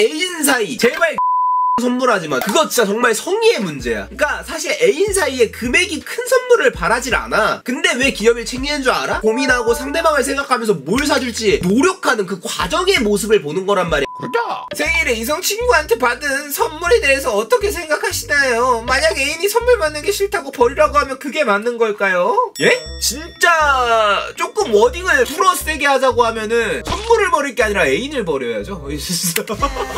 애인 사이 제발 선물하지만 그거 진짜 정말 성의의 문제야. 그러니까 사실 애인 사이에 금액이 큰 선물을 바라질 않아. 근데 왜 기념일 챙기는 줄 알아? 고민하고 상대방을 생각하면서 뭘 사줄지 노력하는 그 과정의 모습을 보는 거란 말이야. 그렇죠? 생일에 이성 친구한테 받은 선물에 대해서 어떻게 생각하시나요? 만약 애인이 선물 받는 게 싫다고 버리라고 하면 그게 맞는 걸까요? 예? 진짜 조금 워딩을 풀어 세게 하자고 하면은 선물을 버릴 게 아니라 애인을 버려야죠.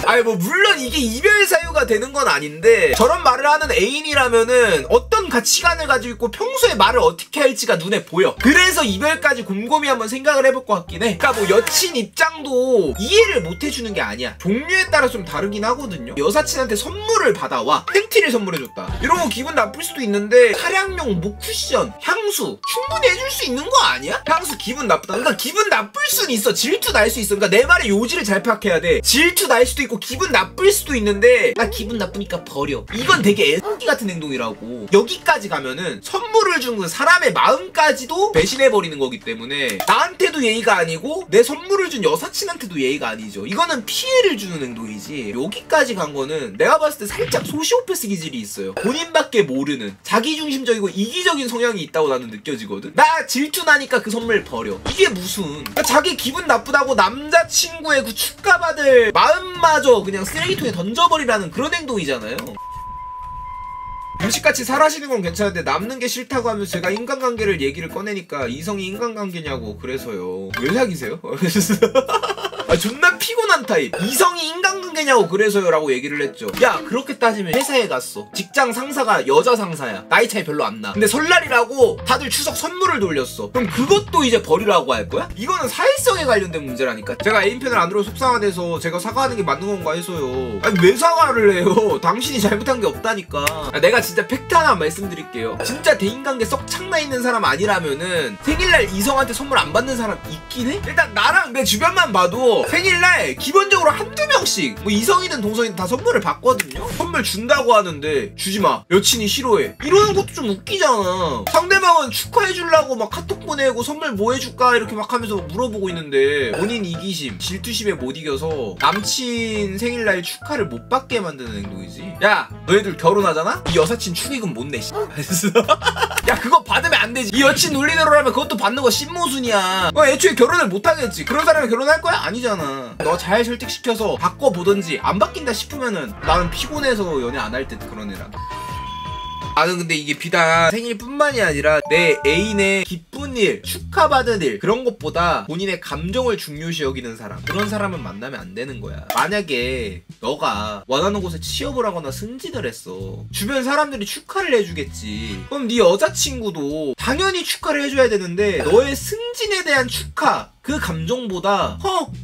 아니 뭐 물론 이게 이별 사유가 되는 건 아닌데 저런 말을 하는 애인이라면은 어떤 가치관을 가지고 있고 평소에 말을 어떻게 할지가 눈에 보여. 그래서 이별까지 곰곰이 한번 생각을 해볼 것 같긴 해. 그러니까 뭐 여친 입장도 이해를 못 해주는 게 아니야. 종류에 따라 좀 다르긴 하거든요. 여사친한테 선물을 받아와 팬티를 선물해줬다 이런 거 기분 나쁠 수도 있는데 차량용 목 쿠션, 향수 충분히 해줄 수 있는 거 아니야? 향수 기분 나쁘다. 그러니까 기분 나쁠 수는 있어. 질투 날 수 있어. 그러니까 내 말의 요지를 잘 파악해야 돼. 질투 날 수도 있고 기분 나쁠 수도 있는데 나 기분 나쁘니까 버려. 이건 되게 애기 같은 행동이라고. 여기까지 가면은 선물을 준 그 사람의 마음까지도 배신해버리는 거기 때문에 나한테도 예의가 아니고 내 선물을 준 여사친한테도 예의가 아니죠. 이거는 피해를 주는 행동이지. 여기까지 간 거는 내가 봤을 때 살짝 소시오패스 기질이 있어요. 본인밖에 모르는 자기중심적이고 이기적인 성향이 있다고 나는 느껴지거든. 나 질투나니까 그 선물 버려. 이게 무슨 그러니까 자기 기분 나쁘다고 남자친구의 그 축하받을 마음마저 그냥 쓰레기통에 던져버리라는 그런 행동이잖아요. 음식같이 사라지는 건 괜찮은데 남는 게 싫다고 하면서 제가 인간관계를 얘기를 꺼내니까 이성이 인간관계냐고 그래서요. 왜 사귀세요? 아, 존나 피곤한 타입. 이성이 인간관계냐고 그래서요 라고 얘기를 했죠. 야 그렇게 따지면 회사에 갔어. 직장 상사가 여자 상사야. 나이 차이 별로 안 나. 근데 설날이라고 다들 추석 선물을 돌렸어. 그럼 그것도 이제 버리라고 할 거야? 이거는 사회성에 관련된 문제라니까. 제가 애인 편을 안 들어 속상하대서 제가 사과하는 게 맞는 건가 해서요. 아니 왜 사과를 해요? 당신이 잘못한 게 없다니까. 내가 진짜 팩트 하나 말씀드릴게요. 진짜 대인관계 썩 창나 있는 사람 아니라면은 생일날 이성한테 선물 안 받는 사람 있긴 해? 일단 나랑 내 주변만 봐도 생일날 기본적으로 한두 명씩 뭐 이성이든 동성이든 다 선물을 받거든요. 선물 준다고 하는데 주지마 여친이 싫어해 이러는 것도 좀 웃기잖아. 상대방은 축하해주려고 막 카톡 보내고 선물 뭐 해줄까 이렇게 막 하면서 물어보고 있는데 본인 이기심 질투심에 못 이겨서 남친 생일날 축하를 못 받게 만드는 행동이지. 야 너희들 결혼하잖아? 이 여사친 축의금 못 내. 야 그거 받으면 안 되지. 이 여친 논리대로라면 그것도 받는 거 신모순이야. 애초에 결혼을 못 하겠지. 그런 사람이 결혼할 거야? 아니잖아. 너 잘 설득시켜서 바꿔보던지. 안 바뀐다 싶으면은 나는 피곤해서 연애 안 할 듯 그런 애라. 나는 근데 이게 비단 생일뿐만이 아니라 내 애인의 기쁜 일, 축하받은 일 그런 것보다 본인의 감정을 중요시 여기는 사람, 그런 사람은 만나면 안 되는 거야. 만약에 너가 원하는 곳에 취업을 하거나 승진을 했어. 주변 사람들이 축하를 해주겠지. 그럼 네 여자친구도 당연히 축하를 해줘야 되는데 너의 승진에 대한 축하 그 감정보다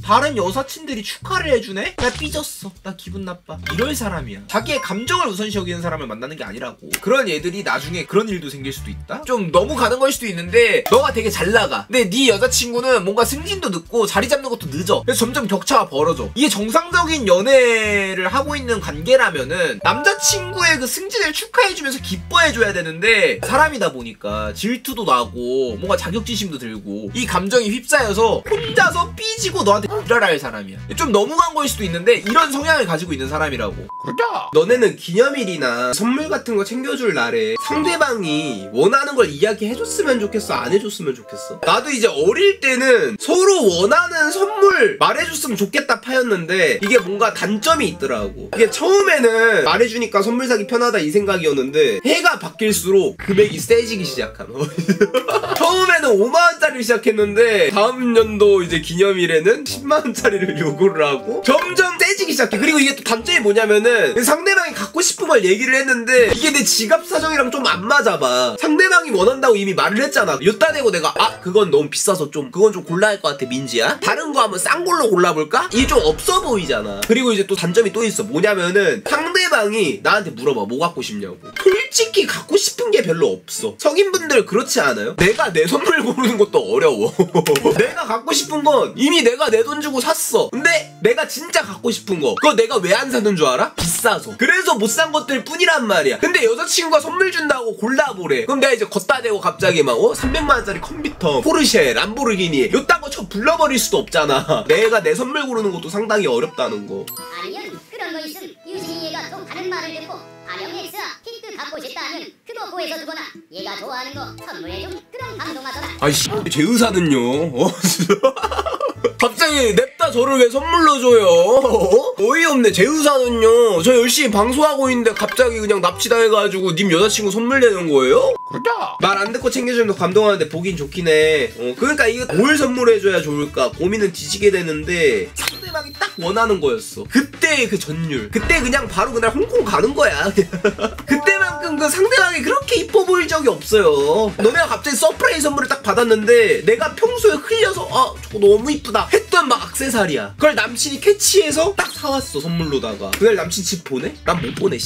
다른 여사친들이 축하를 해주네? 나 삐졌어. 나 기분 나빠. 이럴 사람이야. 자기의 감정을 우선시 여기는 사람을 만나는 게 아니라고. 그런 애들이 나중에 그런 일도 생길 수도 있다? 좀 너무 가는 걸 수도 있는데 너가 되게 잘 나가. 근데 네 여자친구는 뭔가 승진도 늦고 자리 잡는 것도 늦어. 그래서 점점 격차가 벌어져. 이게 정상적인 연애를 하고 있는 관계라면은 남자친구의 그 승진을 축하해주면서 기뻐해줘야 되는데 사람이다 보니까 질투도 나고 뭔가 자격지심도 들고 이 감정이 휩싸여서 혼자서 삐지고 너한테 지랄할 사람이야. 좀 넘어간 거일 수도 있는데 이런 성향을 가지고 있는 사람이라고. 그렇죠? 너네는 기념일이나 선물 같은 거 챙겨줄 날에 상대방이 원하는 걸 이야기해줬으면 좋겠어? 안 해줬으면 좋겠어? 나도 이제 어릴 때는 서로 원하는 선물 말해줬으면 좋겠다 파였는데 이게 뭔가 단점이 있더라고. 이게 처음에는 말해주니까 선물 사기 편하다 이 생각이었는데 해가 바뀔수록 금액이 세지기 시작한 처음에는 5만원짜리를 시작했는데 다음 연도 이제 기념일에는 10만원짜리를 요구를 하고 점점 세지기 시작해. 그리고 이게 또 단점이 뭐냐면은 상대방이 갖고 싶은 걸 얘기를 했는데 이게 내 지갑 사정이랑 좀 안 맞아봐. 상대방이 원한다고 이미 말을 했잖아. 여따 대고 내가 그건 너무 비싸서 좀 그건 좀 골라야 할 것 같아 민지야. 다른 거 한번 싼 걸로 골라볼까? 이게 좀 없어 보이잖아. 그리고 이제 또 단점이 또 있어. 뭐냐면은 상대방이 나한테 물어봐 뭐 갖고 싶냐고. 솔직히 갖고 싶은 게 별로 없어. 성인분들 그렇지 않아요? 내가 내 선물 고르는 것도 어려워. 내가 갖고 싶은 건 이미 내가 내 돈 주고 샀어. 근데 내가 진짜 갖고 싶은 거 그거 내가 왜 안 사는 줄 알아? 비싸서. 그래서 못 산 것들 뿐이란 말이야. 근데 여자친구가 선물 준다고 골라보래. 그럼 내가 이제 걷다 대고 갑자기 막 300만원짜리 컴퓨터, 포르쉐, 람보르기니 요딴 거 쳐 불러버릴 수도 없잖아. 내가 내 선물 고르는 것도 상당히 어렵다는 거. 아니면 그런 거 있음. 유진이 얘가 또 다른 말을 듣고 아령 X나 키트 갖고 싶다 하면 그거 구해서 주거나 얘가 좋아하는 거 선물해좀 그럼 감동하더라. 아이씨 제 의사는요. 갑자기 냅다 저를 왜 선물로 줘요? 어이없네. 제 의사는요. 저 열심히 방송하고 있는데 갑자기 그냥 납치당해가지고 님 여자친구 선물 내는 거예요? 그러자 말 안 듣고 챙겨주면 감동하는데 보긴 좋긴 해. 그러니까 이거 뭘 선물해줘야 좋을까 고민은 뒤지게 되는데 상대방이 딱 원하는 거였어. 그때 그 전율. 그때 그냥 바로 그날 홍콩 가는 거야. 그때만큼 그 상대방이 그렇게 이뻐 보일 적이 없어요. 너네가 갑자기 서프라이즈 선물을 딱 받았는데 내가 평소에 흘려서 아 저거 너무 이쁘다 했던 막 액세서리야. 그걸 남친이 캐치해서 딱 사왔어 선물로다가. 그날 남친 집 보내? 난 못 보내.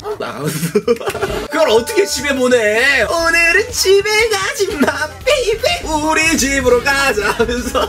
그걸 어떻게 집에 보내? 오늘은 집에 가지마 베이베 우리 집으로 가자 하면서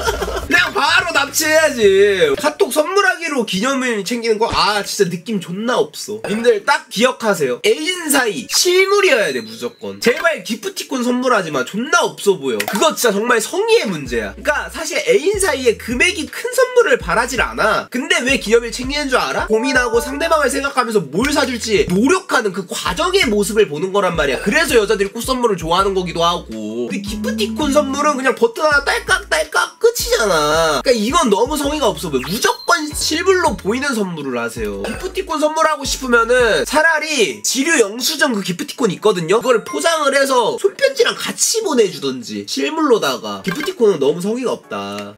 그냥 바로 납치해야지. 카톡 선물하기로 기념일 챙기는 거 아 진짜 느낌 존나 없어. 님들 딱 기억하세요. 애인 사이 실물이어야 돼 무조건. 제발 기프티콘 선물하지마. 존나 없어 보여. 그거 진짜 정말 성의의 문제야. 그러니까 사실 애인 사이에 금액이 큰 선물을 바라질 않아. 근데 왜 기념일 챙기는 줄 알아? 고민하고 상대방을 생각하면서 뭘 사줄지 노력하는 그 과정의 모습을 보는 거란 말이야. 그래서 여자들이 꽃 선물을 좋아하는 거기도 하고. 근데 기프티콘 선물은 그냥 버튼 하나 딸깍딸깍 끝이잖아. 그러니까 이건 너무 성의가 없어 보여. 무조건 실물로 보이는 선물을 하세요. 기프티콘 선물하고 싶으면은 차라리 지류 영수증 그 기프티콘 있거든요. 그걸 포장을 해서 손편지랑 같이 보내주던지 실물로다가. 기프티콘은 너무 성의가 없다.